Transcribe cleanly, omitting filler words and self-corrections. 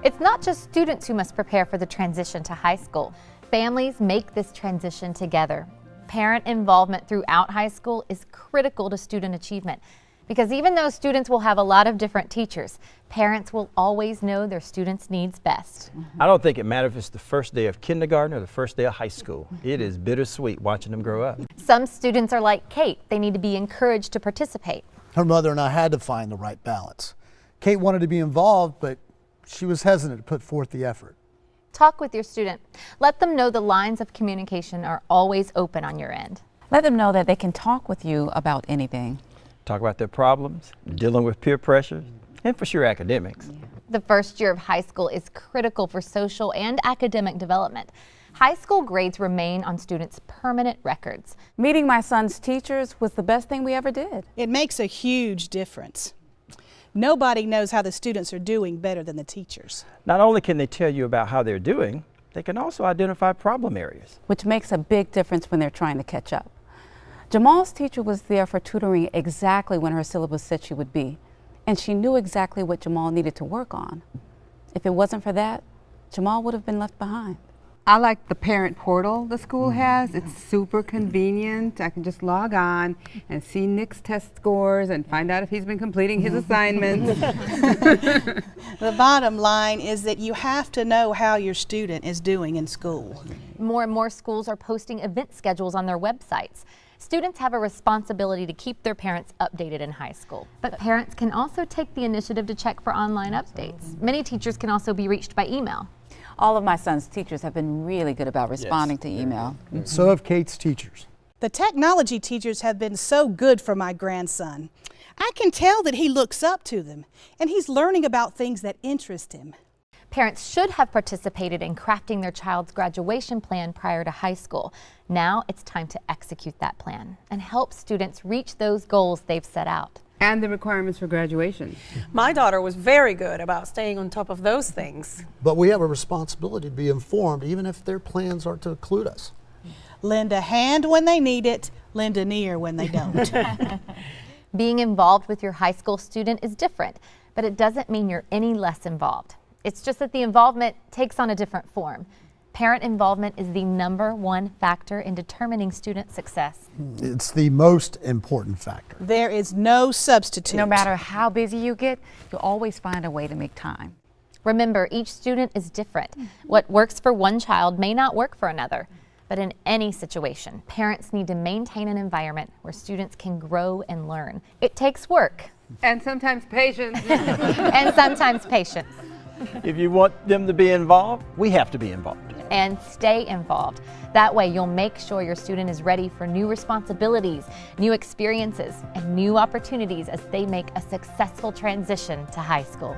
It's not just students who must prepare for the transition to high school. Families make this transition together. Parent involvement throughout high school is critical to student achievement because even though students will have a lot of different teachers, parents will always know their students' needs best. I don't think it matters if it's the first day of kindergarten or the first day of high school. It is bittersweet watching them grow up. Some students are like Kate. They need to be encouraged to participate. Her mother and I had to find the right balance. Kate wanted to be involved, but she was hesitant to put forth the effort. Talk with your student. Let them know the lines of communication are always open on your end. Let them know that they can talk with you about anything. Talk about their problems, dealing with peer pressure, and for sure academics. The first year of high school is critical for social and academic development. High school grades remain on students' permanent records. Meeting my son's teachers was the best thing we ever did. It makes a huge difference. Nobody knows how the students are doing better than the teachers. Not only can they tell you about how they're doing, they can also identify problem areas. Which makes a big difference when they're trying to catch up. Jamal's teacher was there for tutoring exactly when her syllabus said she would be, and she knew exactly what Jamal needed to work on. If it wasn't for that, Jamal would have been left behind. I like the parent portal the school has. It's super convenient. I can just log on and see Nick's test scores and find out if he's been completing his assignments. The bottom line is that you have to know how your student is doing in school. More and more schools are posting event schedules on their websites. Students have a responsibility to keep their parents updated in high school. But parents can also take the initiative to check for online updates. Many teachers can also be reached by email. All of my son's teachers have been really good about responding to email. So have Kate's teachers. The technology teachers have been so good for my grandson. I can tell that he looks up to them and he's learning about things that interest him. Parents should have participated in crafting their child's graduation plan prior to high school. Now it's time to execute that plan and help students reach those goals they've set out. And the requirements for graduation. My daughter was very good about staying on top of those things. But we have a responsibility to be informed, even if their plans are to include us. Lend a hand when they need it, lend an ear when they don't. Being involved with your high school student is different, but it doesn't mean you're any less involved. It's just that the involvement takes on a different form. Parent involvement is the #1 factor in determining student success. It's the most important factor. There is no substitute. No matter how busy you get, you'll always find a way to make time. Remember, each student is different. What works for one child may not work for another. But in any situation, parents need to maintain an environment where students can grow and learn. It takes work. And sometimes patience. And sometimes patience. If you want them to be involved, we have to be involved. And stay involved. That way you'll make sure your student is ready for new responsibilities, new experiences, and new opportunities as they make a successful transition to high school.